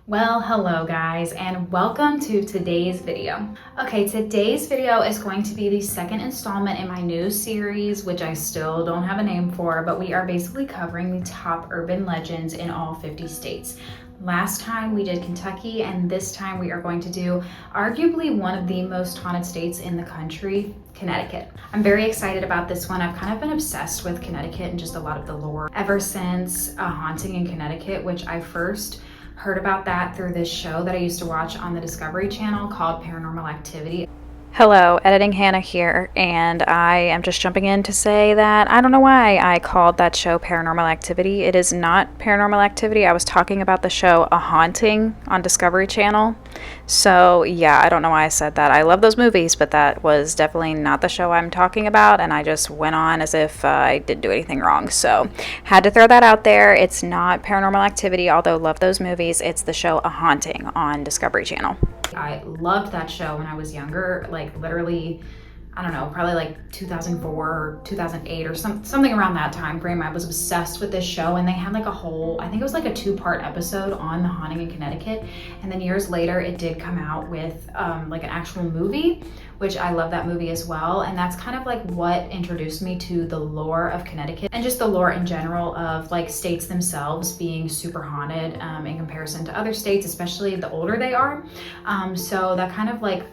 Well, hello guys, and welcome to today's video. Okay, today's video is going to be the second installment in my new series, which I still don't have a name for, but we are basically covering the top urban legends in all 50 states. Last time we did Kentucky, and this time we are going to do arguably one of the most haunted states in the country, Connecticut. I'm very excited about this one. I've kind of been obsessed with Connecticut and just a lot of the lore ever since A Haunting in Connecticut, which I first heard about that through this show that I used to watch on the Discovery Channel called Paranormal Activity. Hello, Editing Hannah here, and I am just jumping in to say that I don't know why I called that show Paranormal Activity. It is not Paranormal Activity. I was talking about the show A Haunting on Discovery Channel. So yeah, I don't know why I said that. I love those movies, but that was definitely not the show I'm talking about, and I just went on as if I didn't do anything wrong. So had to throw that out there. It's not Paranormal Activity, although love those movies. It's the show A Haunting on Discovery Channel. I loved that show when I was younger, like literally, I don't know, probably like 2004 or 2008 or something around that time frame. I was obsessed with this show, and they had like a whole, I think it was like a 2-part episode on The Haunting in Connecticut. And then years later, it did come out with like an actual movie, which I love that movie as well. And that's kind of like what introduced me to the lore of Connecticut and just the lore in general of like states themselves being super haunted in comparison to other states, especially the older they are. So that kind of like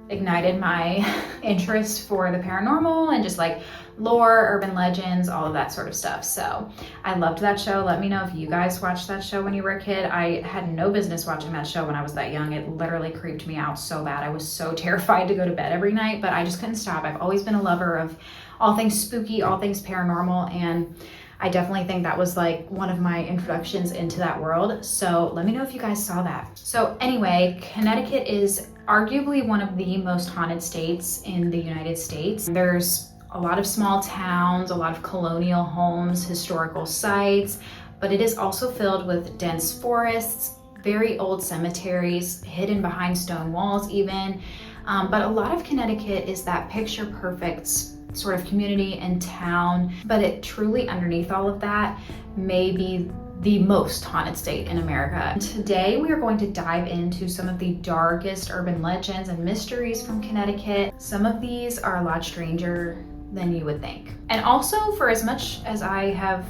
ignited my interest for the paranormal and just like lore, urban legends, all of that sort of stuff. So I loved that show. Let me know if you guys watched that show when you were a kid. I had no business watching that show when I was that young. It literally creeped me out so bad. I was so terrified to go to bed every night, but I just couldn't stop. I've always been a lover of all things spooky, all things paranormal, and I definitely think that was like one of my introductions into that world. So let me know if you guys saw that. So anyway, Connecticut is arguably one of the most haunted states in the United States. There's a lot of small towns, a lot of colonial homes, historical sites, but it is also filled with dense forests, very old cemeteries, hidden behind stone walls even. But a lot of Connecticut is that picture perfect sort of community and town, but it truly underneath all of that may be the most haunted state in America. Today we are going to dive into some of the darkest urban legends and mysteries from Connecticut. Some of these are a lot stranger than you would think. And also, for as much as I have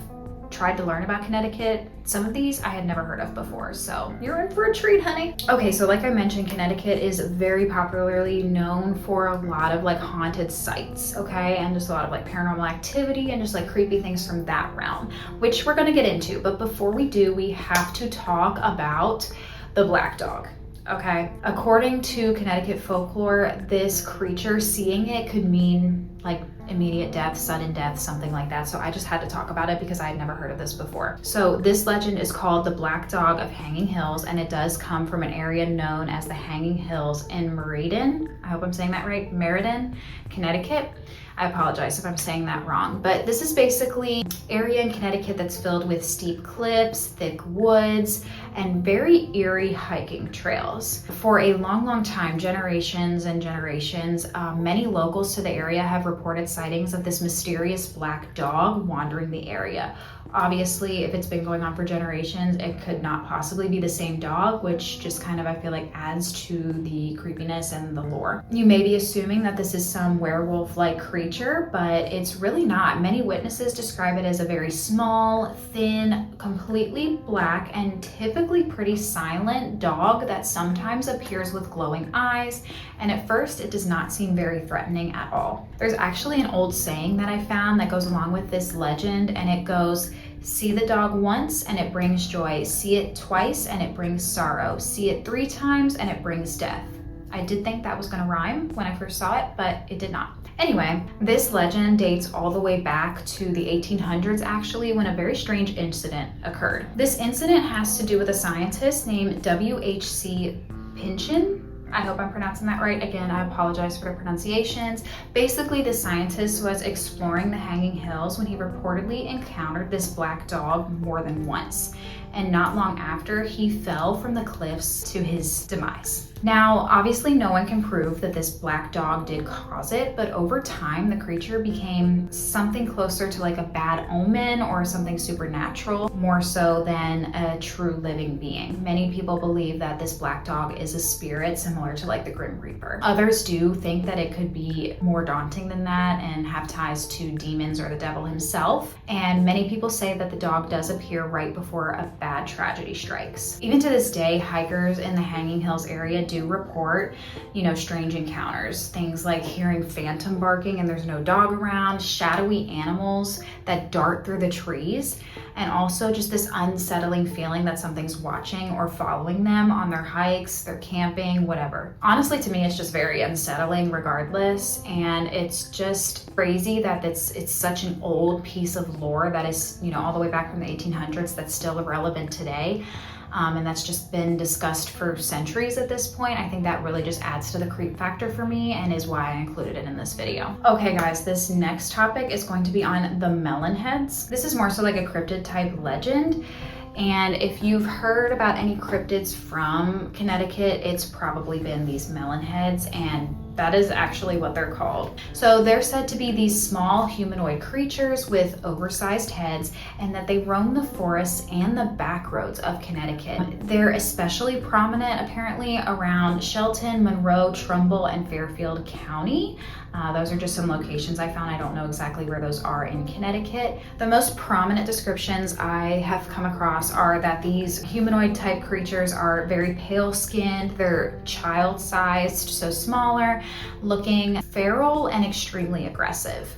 tried to learn about Connecticut, some of these I had never heard of before, so you're in for a treat, honey. Okay, so like I mentioned, Connecticut is very popularly known for a lot of like haunted sites, okay, and just a lot of like paranormal activity and just like creepy things from that realm, which we're gonna get into. But before we do, we have to talk about the black dog. Okay, according to Connecticut folklore, this creature, seeing it could mean like immediate death, sudden death, something like that. So I just had to talk about it because I had never heard of this before. So this legend is called the Black Dog of Hanging Hills, and it does come from an area known as the Hanging Hills in Meriden. I hope I'm saying that right, Meriden, Connecticut. I apologize if I'm saying that wrong, but this is basically an area in Connecticut that's filled with steep cliffs, thick woods, and very eerie hiking trails. For a long time, generations and generations, many locals to the area have reported sightings of this mysterious black dog wandering the area. Obviously, if it's been going on for generations, it could not possibly be the same dog, which just kind of, I feel like, adds to the creepiness and the lore. You may be assuming that this is some werewolf-like creature, but it's really not. Many witnesses describe it as a very small, thin, completely black, and typically pretty silent dog that sometimes appears with glowing eyes, and at first it does not seem very threatening at all. There's actually an old saying that I found that goes along with this legend, and it goes, "See the dog once and it brings joy. See it twice and it brings sorrow. See it 3 times and it brings death." I did think that was gonna rhyme when I first saw it, but it did not. Anyway, this legend dates all the way back to the 1800s actually, when a very strange incident occurred. This incident has to do with a scientist named W.H.C. Pynchon. I hope I'm pronouncing that right. Again, I apologize for the pronunciations. Basically, the scientist was exploring the Hanging Hills when he reportedly encountered this black dog more than once. and not long after, he fell from the cliffs to his demise. Now, obviously no one can prove that this black dog did cause it, but over time the creature became something closer to like a bad omen or something supernatural, more so than a true living being. Many people believe that this black dog is a spirit similar to like the Grim Reaper. Others do think that it could be more daunting than that and have ties to demons or the devil himself. And many people say that the dog does appear right before a bad tragedy strikes. Even to this day, hikers in the Hanging Hills area do report, strange encounters. Things like hearing phantom barking and there's no dog around, shadowy animals that dart through the trees, and also just this unsettling feeling that something's watching or following them on their hikes, their camping, whatever. Honestly, to me, it's just very unsettling regardless, and it's just crazy that it's such an old piece of lore that is, all the way back from the 1800s that's still relevant today. And that's just been discussed for centuries at this point. I think that really just adds to the creep factor for me and is why I included it in this video. Okay guys, this next topic is going to be on the melonheads. This is more so like a cryptid type legend. And if you've heard about any cryptids from Connecticut, it's probably been these melonheads, and that is actually what they're called. So they're said to be these small humanoid creatures with oversized heads, and that they roam the forests and the back roads of Connecticut. They're especially prominent apparently around Shelton, Monroe, Trumbull, and Fairfield County. Those are just some locations I found. I don't know exactly where those are in Connecticut. The most prominent descriptions I have come across are that these humanoid type creatures are very pale skinned, they're child sized, so smaller, looking feral and extremely aggressive.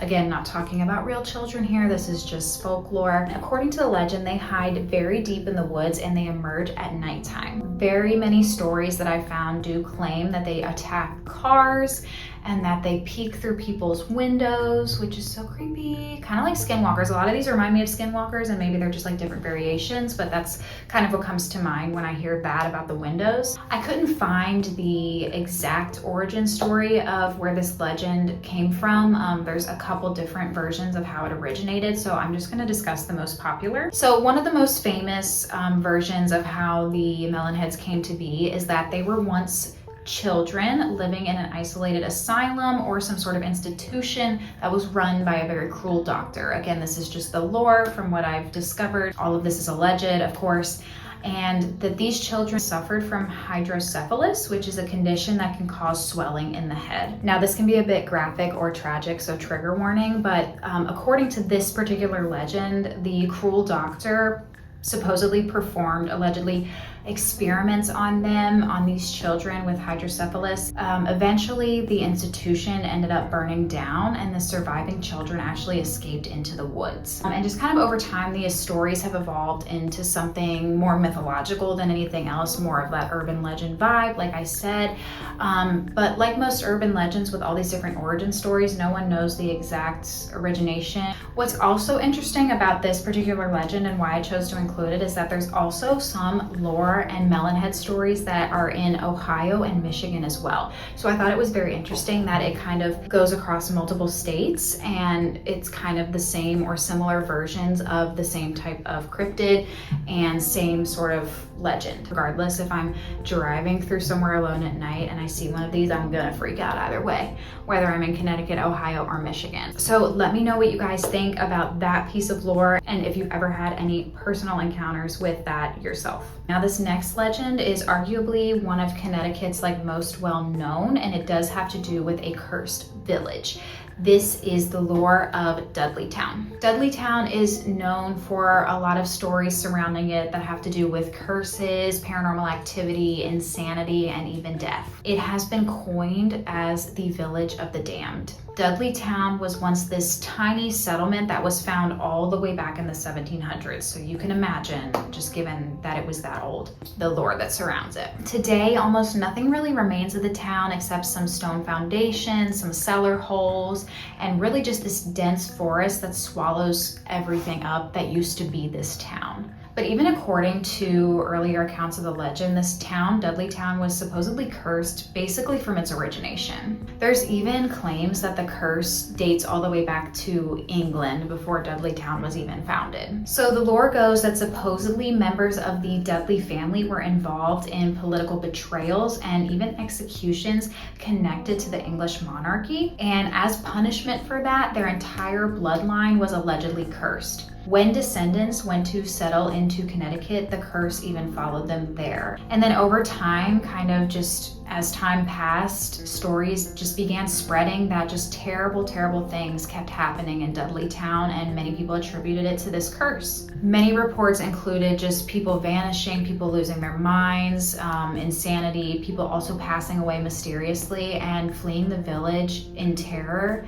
Again, not talking about real children here, this is just folklore. According to the legend, they hide very deep in the woods and they emerge at nighttime. Very many stories that I found do claim that they attack cars and that they peek through people's windows, which is so creepy. Kind of like skinwalkers. A lot of these remind me of skinwalkers, and maybe they're just like different variations, but that's kind of what comes to mind when I hear that about the windows. I couldn't find the exact origin story of where this legend came from. There's a couple different versions of how it originated, so I'm just gonna discuss the most popular. So one of the most famous versions of how the melonheads came to be is that they were once children living in an isolated asylum or some sort of institution that was run by a very cruel doctor. Again, this is just the lore from what I've discovered. All of this is alleged, of course. And that these children suffered from hydrocephalus, which is a condition that can cause swelling in the head. Now, this can be a bit graphic or tragic, so trigger warning, but according to this particular legend, the cruel doctor supposedly performed, allegedly, experiments on them, on these children with hydrocephalus. Eventually, the institution ended up burning down, and the surviving children actually escaped into the woods. And just kind of over time, these stories have evolved into something more mythological than anything else, more of that urban legend vibe, like I said. But like most urban legends with all these different origin stories, no one knows the exact origination. What's also interesting about this particular legend and why I chose to include it is that there's also some lore and melonhead stories that are in Ohio and Michigan as well. So I thought it was very interesting that it kind of goes across multiple states, and it's kind of the same or similar versions of the same type of cryptid and same sort of legend. Regardless, if I'm driving through somewhere alone at night and I see one of these, I'm gonna freak out either way, whether I'm in Connecticut, Ohio, or Michigan. So let me know what you guys think about that piece of lore and if you've ever had any personal encounters with that yourself. Now, this next legend is arguably one of Connecticut's most well known, and it does have to do with a cursed village. This is the lore of Dudleytown. Dudleytown is known for a lot of stories surrounding it that have to do with curses, paranormal activity, insanity, and even death. It has been coined as the Village of the Damned. Dudleytown was once this tiny settlement that was found all the way back in the 1700s. So you can imagine, just given that it was that old, the lore that surrounds it. Today, almost nothing really remains of the town except some stone foundations, some cellar holes, and really just this dense forest that swallows everything up that used to be this town. But even according to earlier accounts of the legend, this town, Dudley Town, was supposedly cursed basically from its origination. There's even claims that the curse dates all the way back to England before Dudley Town was even founded. So the lore goes that supposedly members of the Dudley family were involved in political betrayals and even executions connected to the English monarchy. And as punishment for that, their entire bloodline was allegedly cursed. When descendants went to settle into Connecticut, the curse even followed them there. And then over time, kind of just as time passed, stories just began spreading that just terrible, terrible things kept happening in Dudley Town, and many people attributed it to this curse. Many reports included just people vanishing, people losing their minds, insanity, people also passing away mysteriously and fleeing the village in terror.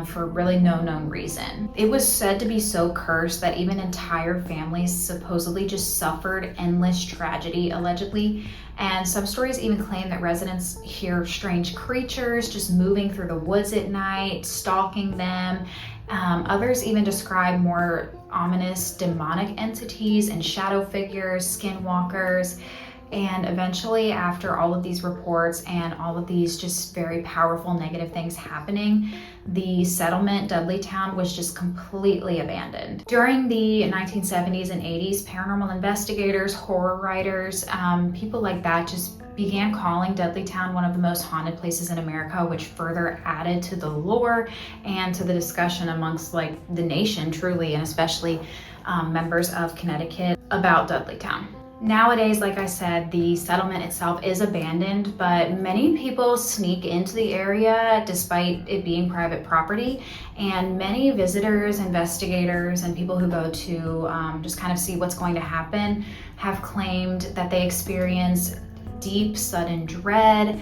For really no known reason. It was said to be so cursed that even entire families supposedly just suffered endless tragedy, allegedly. And some stories even claim that residents hear strange creatures just moving through the woods at night, stalking them. Others even describe more ominous demonic entities and shadow figures, skinwalkers. And eventually, after all of these reports and all of these just very powerful negative things happening, the settlement, Dudley Town, was just completely abandoned. During the 1970s and 80s, paranormal investigators, horror writers, people like that just began calling Dudley Town one of the most haunted places in America, which further added to the lore and to the discussion amongst like the nation, truly, and especially members of Connecticut about Dudley Town. Nowadays, like I said, the settlement itself is abandoned, but many people sneak into the area despite it being private property. And many visitors, investigators, and people who go to just kind of see what's going to happen have claimed that they experience deep, sudden dread,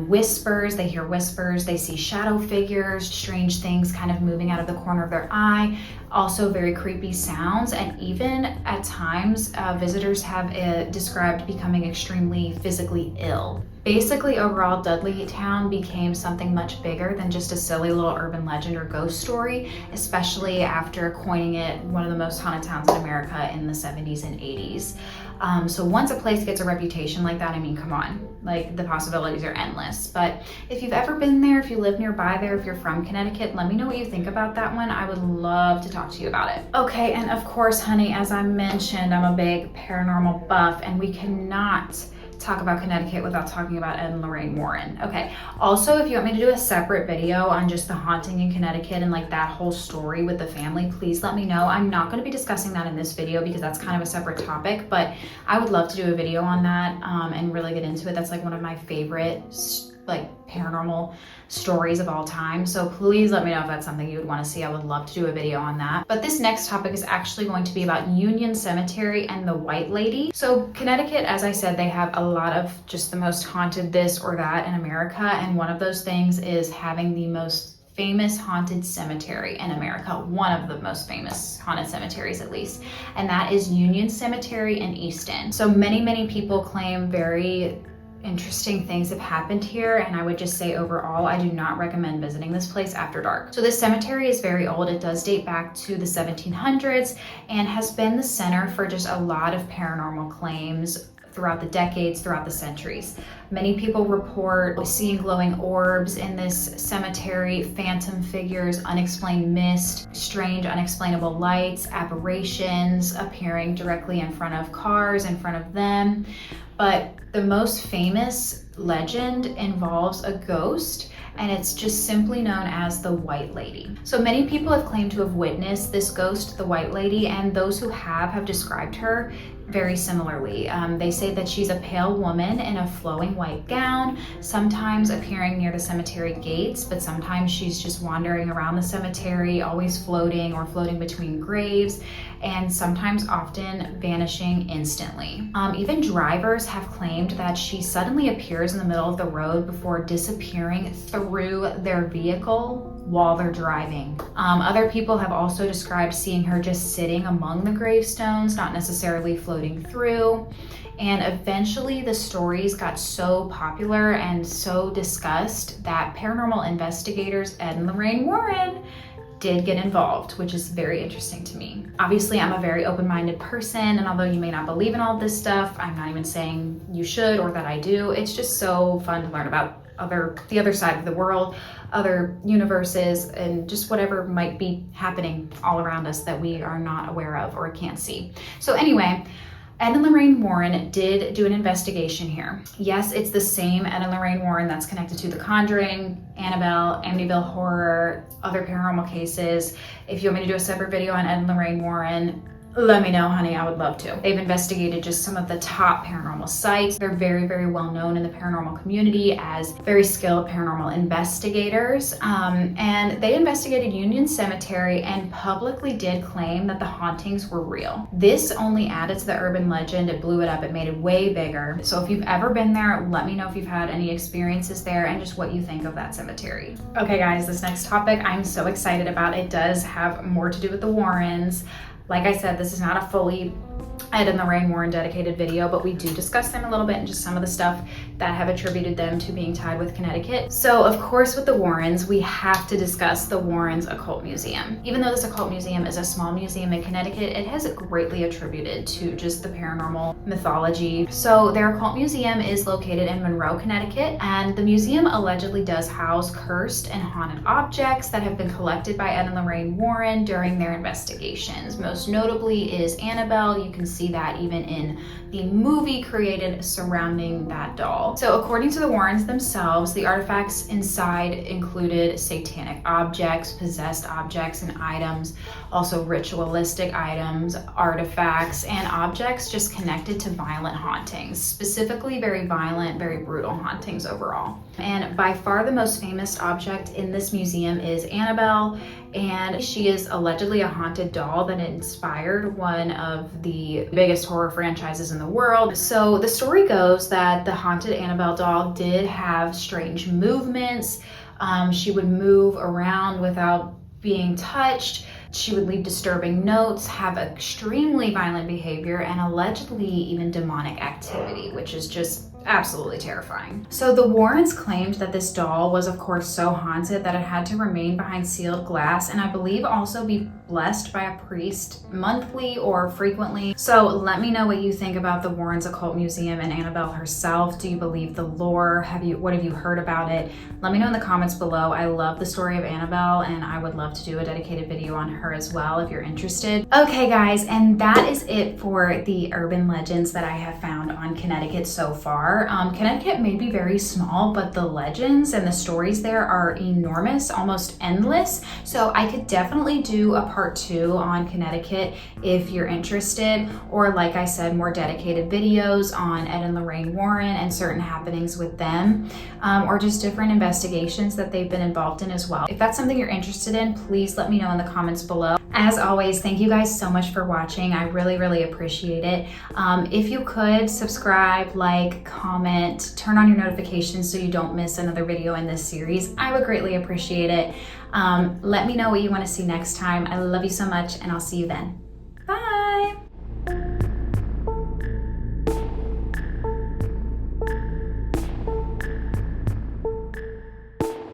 whispers, they hear whispers, they see shadow figures, strange things kind of moving out of the corner of their eye, also very creepy sounds, and even at times visitors have described becoming extremely physically ill. Basically, overall, Dudley Town became something much bigger than just a silly little urban legend or ghost story, especially after coining it one of the most haunted towns in America in the 70s and 80s. So once a place gets a reputation like that, I mean, come on, like the possibilities are endless. But if you've ever been there, if you live nearby there, if you're from Connecticut, let me know what you think about that one. I would love to talk to you about it. Okay, and of course, honey, as I mentioned, I'm a big paranormal buff, and we cannot talk about Connecticut without talking about Ed and Lorraine Warren. Okay, also, if you want me to do a separate video on just the haunting in Connecticut and like that whole story with the family, please let me know. I'm not going to be discussing that in this video because that's kind of a separate topic, but I would love to do a video on that and really get into it. That's like one of my favorite like paranormal stories of all time. So please let me know if that's something you would want to see. I would love to do a video on that. But this next topic is actually going to be about Union Cemetery and the White Lady. So Connecticut, as I said, they have a lot of just the most haunted this or that in America. And one of those things is having the most famous haunted cemetery in America, one of the most famous haunted cemeteries at least, and that is Union Cemetery in Easton. So many people claim very interesting things have happened here, and I would just say overall, I do not recommend visiting this place after dark. So this cemetery is very old. It does date back to the 1700s and has been the center for just a lot of paranormal claims throughout the decades, throughout the centuries. Many people report seeing glowing orbs in this cemetery, phantom figures, unexplained mist, strange unexplainable lights, apparitions appearing directly in front of cars, in front of them. But the most famous legend involves a ghost, and it's just simply known as the White Lady. So many people have claimed to have witnessed this ghost, the White Lady, and those who have described her very similarly. They say that she's a pale woman in a flowing white gown, sometimes appearing near the cemetery gates, but sometimes she's just wandering around the cemetery, always floating or floating between graves, and sometimes often vanishing instantly. Even drivers have claimed that she suddenly appears in the middle of the road before disappearing through their vehicle while they're driving. Other people have also described seeing her just sitting among the gravestones, not necessarily floating through. And eventually the stories got so popular and so discussed that paranormal investigators Ed and Lorraine Warren did get involved, which is very interesting to me. Obviously, I'm a very open-minded person, and although you may not believe in all this stuff, I'm not even saying you should or that I do. It's just so fun to learn about the other side of the world, other universes, and just whatever might be happening all around us that we are not aware of or can't see. So anyway, Ed and Lorraine Warren did do an investigation here. Yes, it's the same Ed and Lorraine Warren that's connected to The Conjuring, Annabelle, Amityville Horror, other paranormal cases. If you want me to do a separate video on Ed and Lorraine Warren, let me know, honey, I would love to. They've investigated just some of the top paranormal sites. They're very, very well known in the paranormal community as very skilled paranormal investigators. And they investigated Union Cemetery and publicly did claim that the hauntings were real. This only added to the urban legend. It blew it up. It made it way bigger. So if you've ever been there, let me know if you've had any experiences there and just what you think of that cemetery. Okay, guys, this next topic I'm so excited about. It does have more to do with the Warrens. Like I said, this is not a fully Ed and Lorraine Warren dedicated video, but we do discuss them a little bit and just some of the stuff that have attributed them to being tied with Connecticut. So of course with the Warrens, we have to discuss the Warrens Occult Museum. Even though this occult museum is a small museum in Connecticut, it has greatly attributed to just the paranormal mythology. So their occult museum is located in Monroe, Connecticut, and the museum allegedly does house cursed and haunted objects that have been collected by Ed and Lorraine Warren during their investigations. Most notably is Annabelle. You can see that even in the movie created surrounding that doll. So according to the Warrens themselves, the artifacts inside included satanic objects, possessed objects and items, also ritualistic items, artifacts, and objects just connected to violent hauntings, specifically very violent, very brutal hauntings overall. And by far the most famous object in this museum is Annabelle, and she is allegedly a haunted doll that inspired one of the biggest horror franchises in the world. So the story goes that the haunted Annabelle doll did have strange movements. She would move around without being touched. She would leave disturbing notes, have extremely violent behavior, and allegedly even demonic activity, which is just absolutely terrifying. So the Warrens claimed that this doll was of course so haunted that it had to remain behind sealed glass, and I believe also be blessed by a priest monthly or frequently. So let me know what you think about the Warrens Occult Museum and Annabelle herself. Do you believe the lore? What have you heard about it? Let me know in the comments below. I love the story of Annabelle and I would love to do a dedicated video on her as well if you're interested. Okay guys, and that is it for the urban legends that I have found on Connecticut so far. Connecticut may be very small, but the legends and the stories there are enormous, almost endless. So I could definitely do a part 2 on Connecticut if you're interested, or like I said, more dedicated videos on Ed and Lorraine Warren and certain happenings with them, or just different investigations that they've been involved in as well. If that's something you're interested in, please let me know in the comments below. As always, thank you guys so much for watching. I really, really appreciate it. If you could subscribe, like, comment, turn on your notifications so you don't miss another video in this series, I would greatly appreciate it. Let me know what you want to see next time. I love you so much and I'll see you then.